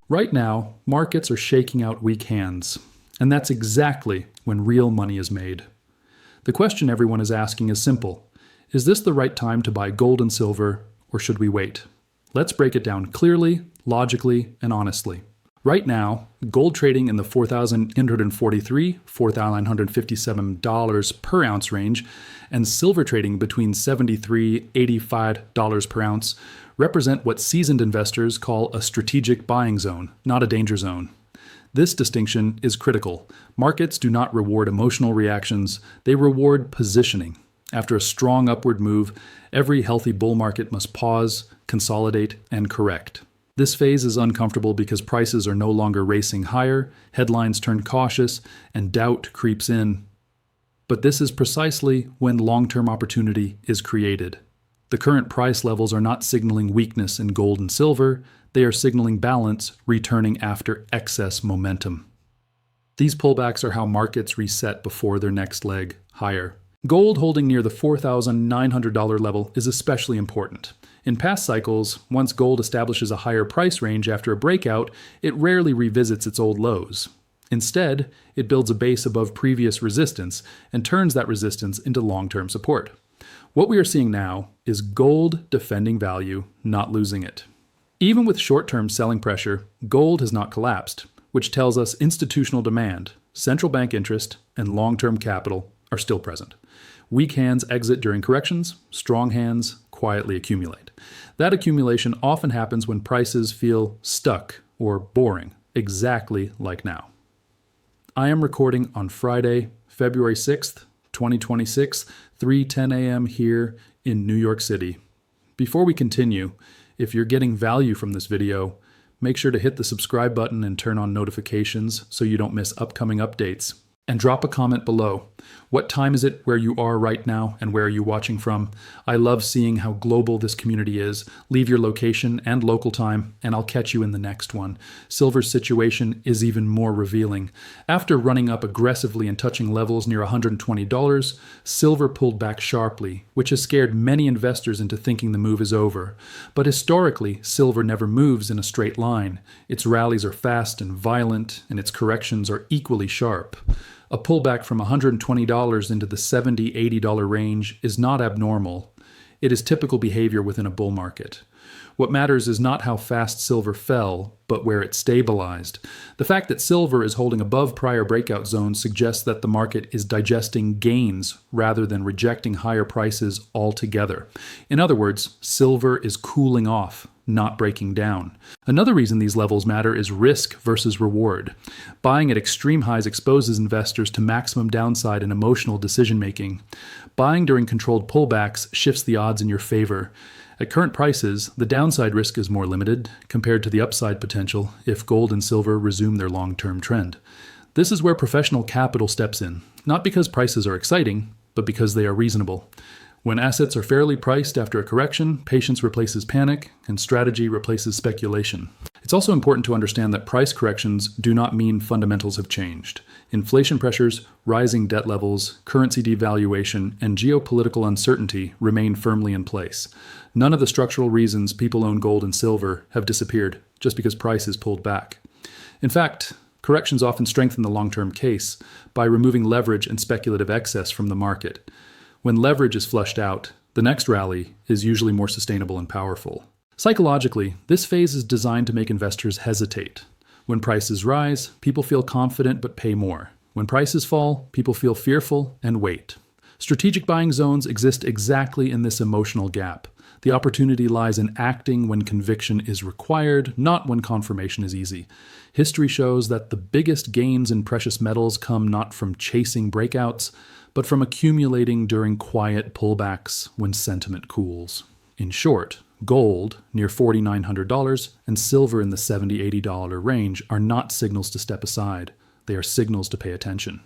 Right now, markets are shaking out weak hands, and that's exactly when real money is made. The question everyone is asking is simple. Is this the right time to buy gold and silver, or should we wait? Let's break it down clearly, logically, and honestly. Right now, gold trading in the $4,843, $4,957 per ounce range, and silver trading between $73, $85 per ounce represent what seasoned investors call a strategic buying zone, not a danger zone. This distinction is critical. Markets do not reward emotional reactions, they reward positioning. After a strong upward move, every healthy bull market must pause, consolidate, and correct. This phase is uncomfortable because prices are no longer racing higher, headlines turn cautious, and doubt creeps in. But this is precisely when long-term opportunity is created. The current price levels are not signaling weakness in gold and silver, they are signaling balance returning after excess momentum. These pullbacks are how markets reset before their next leg higher. Gold holding near the $4,900 level is especially important. In past cycles, once gold establishes a higher price range after a breakout, it rarely revisits its old lows. Instead, it builds a base above previous resistance and turns that resistance into long-term support. What we are seeing now is gold defending value, not losing it. Even with short-term selling pressure, gold has not collapsed, which tells us institutional demand, central bank interest, and long-term capital are still present. Weak hands exit during corrections, strong hands quietly accumulate. That accumulation often happens when prices feel stuck or boring, exactly like now. I am recording on Friday, February 6th, 2026, 3:10 a.m. here in New York City. Before we continue, if you're getting value from this video, make sure to hit the subscribe button and turn on notifications so you don't miss upcoming updates. And drop a comment below. What time is it where you are right now and where are you watching from? I love seeing how global this community is. Leave your location and local time, and I'll catch you in the next one. Silver's situation is even more revealing. After running up aggressively and touching levels near $120, silver pulled back sharply, which has scared many investors into thinking the move is over. But historically, silver never moves in a straight line. Its rallies are fast and violent, and its corrections are equally sharp. A pullback from $120 into the $70, $80 range is not abnormal. It is typical behavior within a bull market. What matters is not how fast silver fell, but where it stabilized. The fact that silver is holding above prior breakout zones suggests that the market is digesting gains rather than rejecting higher prices altogether. In other words, silver is cooling off, not breaking down. Another reason these levels matter is risk versus reward. Buying at extreme highs exposes investors to maximum downside and emotional decision-making. Buying during controlled pullbacks shifts the odds in your favor. At current prices, the downside risk is more limited compared to the upside potential if gold and silver resume their long-term trend. This is where professional capital steps in, not because prices are exciting, but because they are reasonable. When assets are fairly priced after a correction, patience replaces panic, and strategy replaces speculation. It's also important to understand that price corrections do not mean fundamentals have changed. Inflation pressures, rising debt levels, currency devaluation, and geopolitical uncertainty remain firmly in place. None of the structural reasons people own gold and silver have disappeared just because price is pulled back. In fact, corrections often strengthen the long-term case by removing leverage and speculative excess from the market. When leverage is flushed out, the next rally is usually more sustainable and powerful. Psychologically, this phase is designed to make investors hesitate. When prices rise, people feel confident but pay more. When prices fall, people feel fearful and wait. Strategic buying zones exist exactly in this emotional gap. The opportunity lies in acting when conviction is required, not when confirmation is easy. History shows that the biggest gains in precious metals come not from chasing breakouts, but from accumulating during quiet pullbacks when sentiment cools. In short, gold near $4,900 and silver in the $70, $80 range are not signals to step aside. They are signals to pay attention.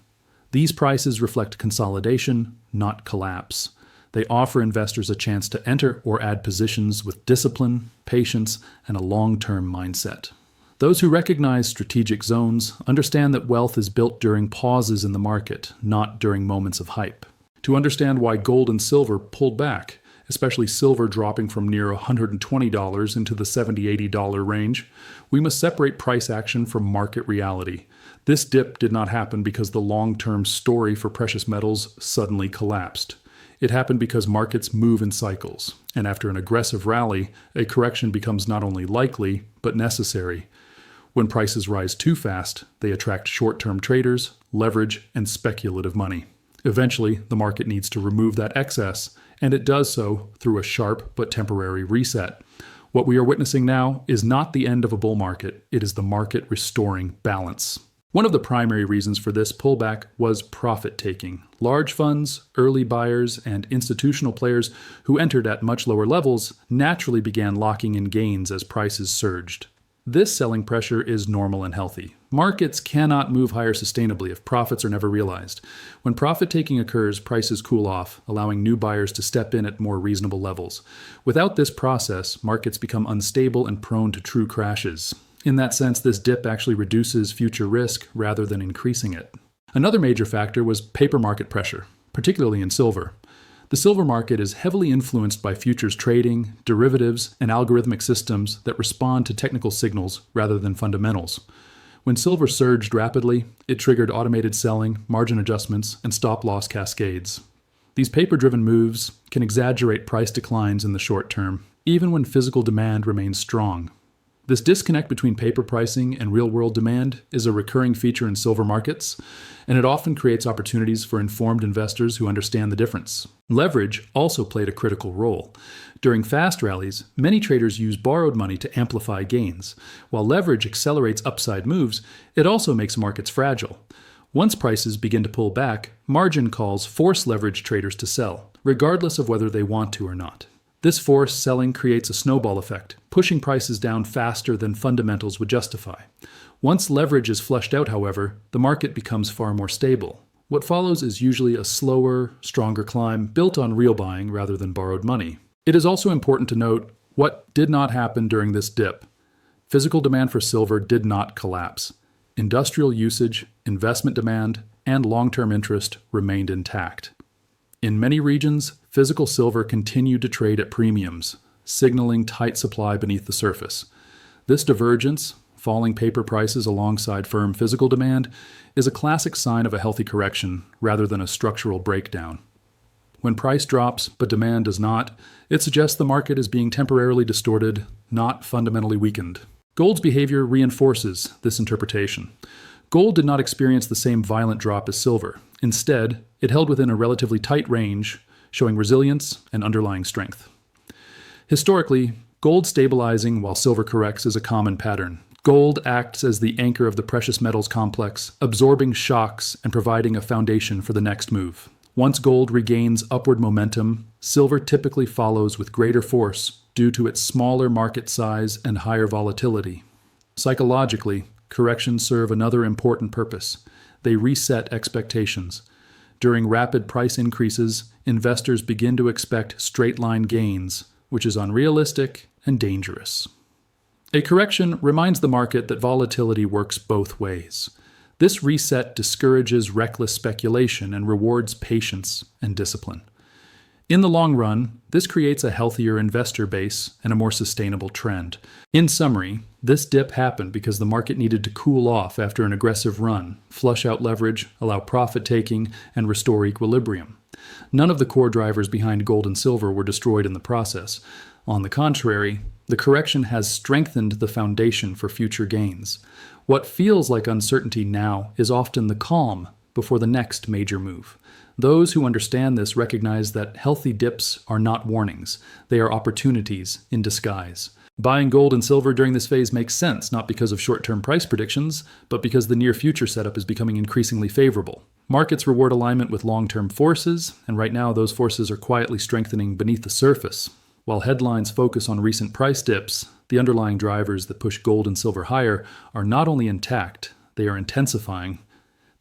These prices reflect consolidation, not collapse. They offer investors a chance to enter or add positions with discipline, patience, and a long-term mindset. Those who recognize strategic zones understand that wealth is built during pauses in the market, not during moments of hype. To understand why gold and silver pulled back especially silver dropping from near $120 into the $70-$80 range, we must separate price action from market reality. This dip did not happen because the long-term story for precious metals suddenly collapsed. It happened because markets move in cycles, and after an aggressive rally, a correction becomes not only likely, but necessary. When prices rise too fast, they attract short-term traders, leverage, and speculative money. Eventually, the market needs to remove that excess, and it does so through a sharp but temporary reset. What we are witnessing now is not the end of a bull market, it is the market restoring balance. One of the primary reasons for this pullback was profit-taking. Large funds, early buyers, and institutional players who entered at much lower levels naturally began locking in gains as prices surged. This selling pressure is normal and healthy. Markets cannot move higher sustainably if profits are never realized. When profit-taking occurs, prices cool off, allowing new buyers to step in at more reasonable levels. Without this process, markets become unstable and prone to true crashes. In that sense, this dip actually reduces future risk rather than increasing it. Another major factor was paper market pressure, particularly in silver. The silver market is heavily influenced by futures trading, derivatives, and algorithmic systems that respond to technical signals rather than fundamentals. When silver surged rapidly, it triggered automated selling, margin adjustments, and stop-loss cascades. These paper-driven moves can exaggerate price declines in the short term, even when physical demand remains strong. This disconnect between paper pricing and real-world demand is a recurring feature in silver markets, and it often creates opportunities for informed investors who understand the difference. Leverage also played a critical role. During fast rallies, many traders use borrowed money to amplify gains. While leverage accelerates upside moves, it also makes markets fragile. Once prices begin to pull back, margin calls force leverage traders to sell, regardless of whether they want to or not. This forced selling creates a snowball effect, pushing prices down faster than fundamentals would justify. Once leverage is flushed out, however, the market becomes far more stable. What follows is usually a slower, stronger climb built on real buying rather than borrowed money. It is also important to note what did not happen during this dip. Physical demand for silver did not collapse. Industrial usage, investment demand, and long-term interest remained intact. In many regions, physical silver continued to trade at premiums, signaling tight supply beneath the surface. This divergence, falling paper prices alongside firm physical demand, is a classic sign of a healthy correction rather than a structural breakdown. When price drops but demand does not, it suggests the market is being temporarily distorted, not fundamentally weakened. Gold's behavior reinforces this interpretation. Gold did not experience the same violent drop as silver. Instead, it held within a relatively tight range, showing resilience and underlying strength. Historically, gold stabilizing while silver corrects is a common pattern. Gold acts as the anchor of the precious metals complex, absorbing shocks and providing a foundation for the next move. Once gold regains upward momentum, silver typically follows with greater force due to its smaller market size and higher volatility. Psychologically, corrections serve another important purpose. They reset expectations. During rapid price increases, investors begin to expect straight-line gains, which is unrealistic and dangerous. A correction reminds the market that volatility works both ways. This reset discourages reckless speculation and rewards patience and discipline. In the long run, this creates a healthier investor base and a more sustainable trend. In summary, this dip happened because the market needed to cool off after an aggressive run, flush out leverage, allow profit-taking, and restore equilibrium. None of the core drivers behind gold and silver were destroyed in the process. On the contrary, the correction has strengthened the foundation for future gains. What feels like uncertainty now is often the calm before the next major move. Those who understand this recognize that healthy dips are not warnings. They are opportunities in disguise. Buying gold and silver during this phase makes sense, not because of short-term price predictions, but because the near future setup is becoming increasingly favorable. Markets reward alignment with long-term forces, and right now those forces are quietly strengthening beneath the surface. While headlines focus on recent price dips, the underlying drivers that push gold and silver higher are not only intact, they are intensifying.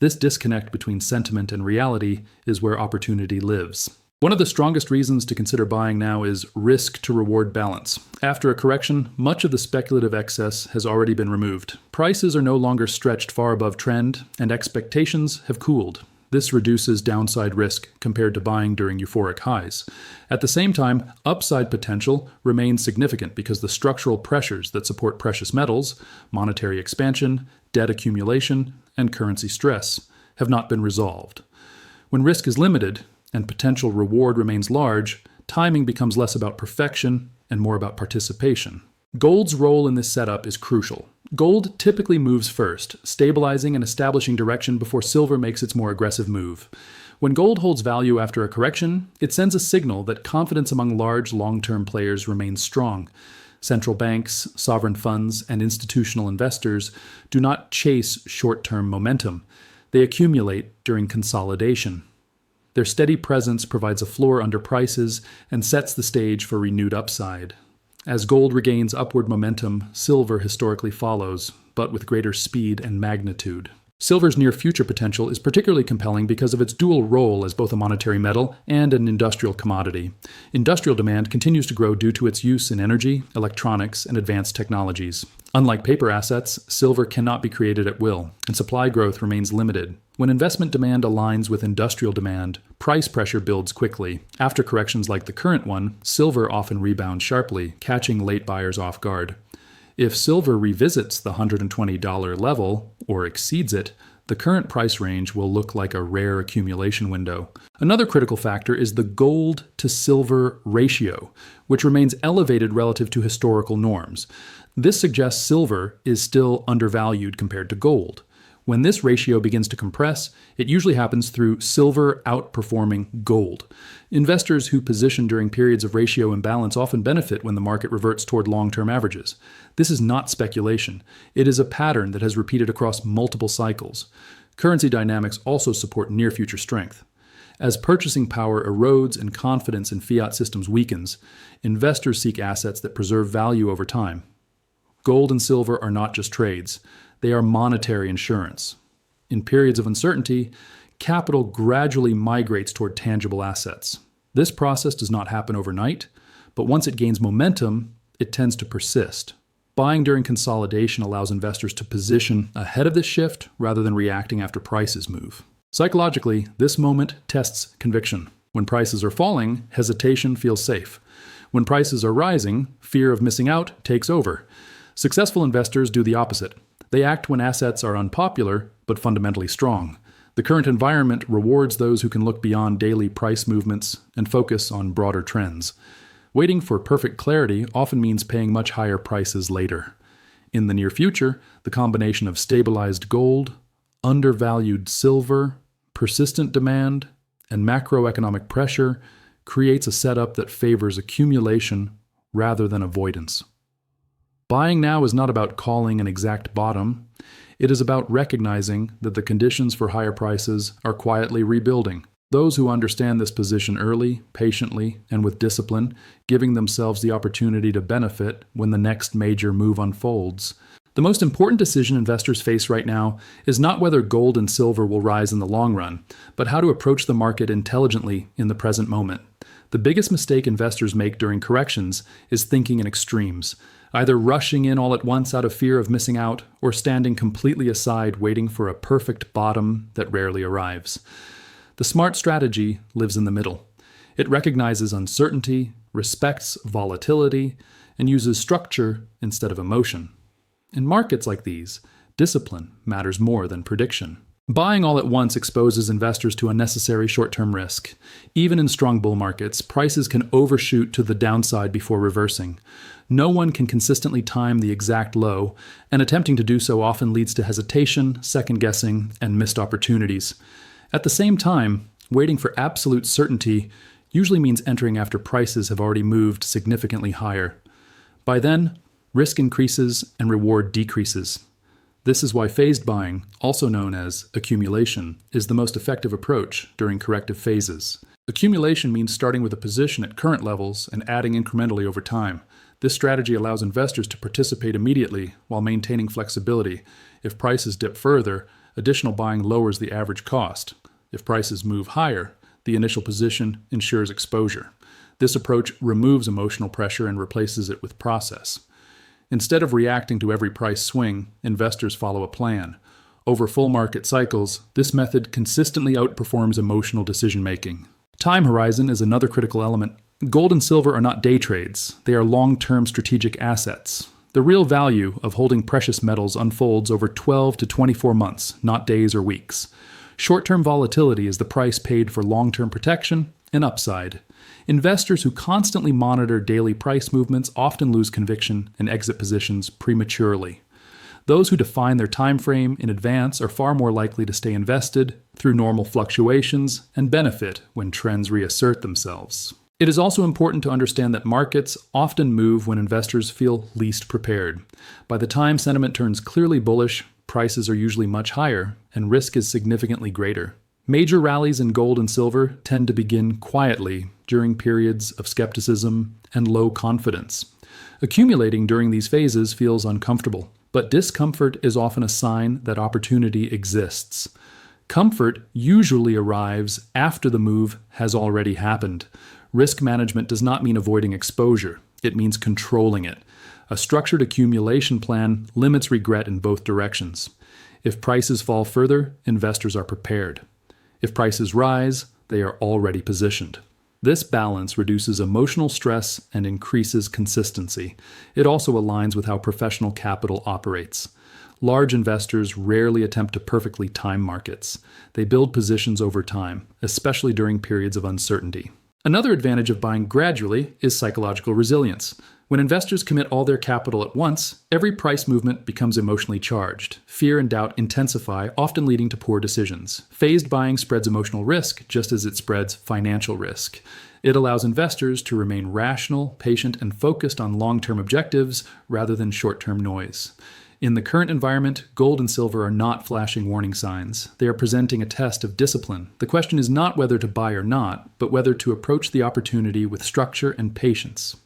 This disconnect between sentiment and reality is where opportunity lives. One of the strongest reasons to consider buying now is risk to reward balance. After a correction, much of the speculative excess has already been removed. Prices are no longer stretched far above trend, and expectations have cooled. This reduces downside risk compared to buying during euphoric highs. At the same time, upside potential remains significant because the structural pressures that support precious metals, monetary expansion, debt accumulation, and currency stress have not been resolved. When risk is limited and potential reward remains large, timing becomes less about perfection and more about participation. Gold's role in this setup is crucial. Gold typically moves first, stabilizing and establishing direction before silver makes its more aggressive move. When gold holds value after a correction, it sends a signal that confidence among large long-term players remains strong. Central banks, sovereign funds, and institutional investors do not chase short-term momentum. They accumulate during consolidation. Their steady presence provides a floor under prices and sets the stage for renewed upside. As gold regains upward momentum, silver historically follows, but with greater speed and magnitude. Silver's near-future potential is particularly compelling because of its dual role as both a monetary metal and an industrial commodity. Industrial demand continues to grow due to its use in energy, electronics, and advanced technologies. Unlike paper assets, silver cannot be created at will, and supply growth remains limited. When investment demand aligns with industrial demand, price pressure builds quickly. After corrections like the current one, silver often rebounds sharply, catching late buyers off guard. If silver revisits the $120 level, or exceeds it, the current price range will look like a rare accumulation window. Another critical factor is the gold to silver ratio, which remains elevated relative to historical norms. This suggests silver is still undervalued compared to gold. When this ratio begins to compress, it usually happens through silver outperforming gold. Investors who position during periods of ratio imbalance often benefit when the market reverts toward long-term averages. This is not speculation. It is a pattern that has repeated across multiple cycles. Currency dynamics also support near-future strength. As purchasing power erodes and confidence in fiat systems weakens, investors seek assets that preserve value over time. Gold and silver are not just trades. They are monetary insurance. In periods of uncertainty, capital gradually migrates toward tangible assets. This process does not happen overnight, but once it gains momentum, it tends to persist. Buying during consolidation allows investors to position ahead of this shift rather than reacting after prices move. Psychologically, this moment tests conviction. When prices are falling, hesitation feels safe. When prices are rising, fear of missing out takes over. Successful investors do the opposite. They act when assets are unpopular, but fundamentally strong. The current environment rewards those who can look beyond daily price movements and focus on broader trends. Waiting for perfect clarity often means paying much higher prices later. In the near future, the combination of stabilized gold, undervalued silver, persistent demand, and macroeconomic pressure creates a setup that favors accumulation rather than avoidance. Buying now is not about calling an exact bottom. It is about recognizing that the conditions for higher prices are quietly rebuilding. Those who understand this position early, patiently, and with discipline, giving themselves the opportunity to benefit when the next major move unfolds. The most important decision investors face right now is not whether gold and silver will rise in the long run, but how to approach the market intelligently in the present moment. The biggest mistake investors make during corrections is thinking in extremes, either rushing in all at once out of fear of missing out, or standing completely aside waiting for a perfect bottom that rarely arrives. The smart strategy lives in the middle. It recognizes uncertainty, respects volatility, and uses structure instead of emotion. In markets like these, discipline matters more than prediction. Buying all at once exposes investors to unnecessary short-term risk. Even in strong bull markets, prices can overshoot to the downside before reversing. No one can consistently time the exact low, and attempting to do so often leads to hesitation, second-guessing, and missed opportunities. At the same time, waiting for absolute certainty usually means entering after prices have already moved significantly higher. By then, risk increases and reward decreases. This is why phased buying, also known as accumulation, is the most effective approach during corrective phases. Accumulation means starting with a position at current levels and adding incrementally over time. This strategy allows investors to participate immediately while maintaining flexibility. If prices dip further, additional buying lowers the average cost. If prices move higher, the initial position ensures exposure. This approach removes emotional pressure and replaces it with process. Instead of reacting to every price swing, investors follow a plan. Over full market cycles, this method consistently outperforms emotional decision-making. Time horizon is another critical element. Gold and silver are not day trades. They are long-term strategic assets. The real value of holding precious metals unfolds over 12 to 24 months, not days or weeks. Short-term volatility is the price paid for long-term protection and upside. Investors who constantly monitor daily price movements often lose conviction and exit positions prematurely. Those who define their time frame in advance are far more likely to stay invested through normal fluctuations and benefit when trends reassert themselves. It is also important to understand that markets often move when investors feel least prepared. By the time sentiment turns clearly bullish, prices are usually much higher and risk is significantly greater. Major rallies in gold and silver tend to begin quietly during periods of skepticism and low confidence. Accumulating during these phases feels uncomfortable, but discomfort is often a sign that opportunity exists. Comfort usually arrives after the move has already happened. Risk management does not mean avoiding exposure. It means controlling it. A structured accumulation plan limits regret in both directions. If prices fall further, investors are prepared. If prices rise, they are already positioned. This balance reduces emotional stress and increases consistency. It also aligns with how professional capital operates. Large investors rarely attempt to perfectly time markets. They build positions over time, especially during periods of uncertainty. Another advantage of buying gradually is psychological resilience. When investors commit all their capital at once, every price movement becomes emotionally charged. Fear and doubt intensify, often leading to poor decisions. Phased buying spreads emotional risk just as it spreads financial risk. It allows investors to remain rational, patient, and focused on long-term objectives rather than short-term noise. In the current environment, gold and silver are not flashing warning signs. They are presenting a test of discipline. The question is not whether to buy or not, but whether to approach the opportunity with structure and patience.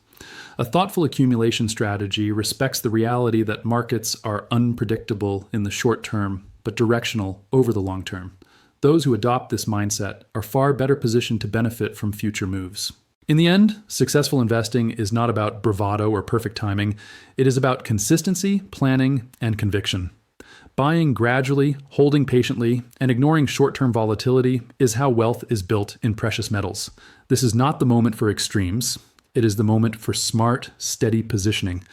A thoughtful accumulation strategy respects the reality that markets are unpredictable in the short term, but directional over the long term. Those who adopt this mindset are far better positioned to benefit from future moves. In the end, successful investing is not about bravado or perfect timing. It is about consistency, planning, and conviction. Buying gradually, holding patiently, and ignoring short-term volatility is how wealth is built in precious metals. This is not the moment for extremes. It is the moment for smart, steady positioning.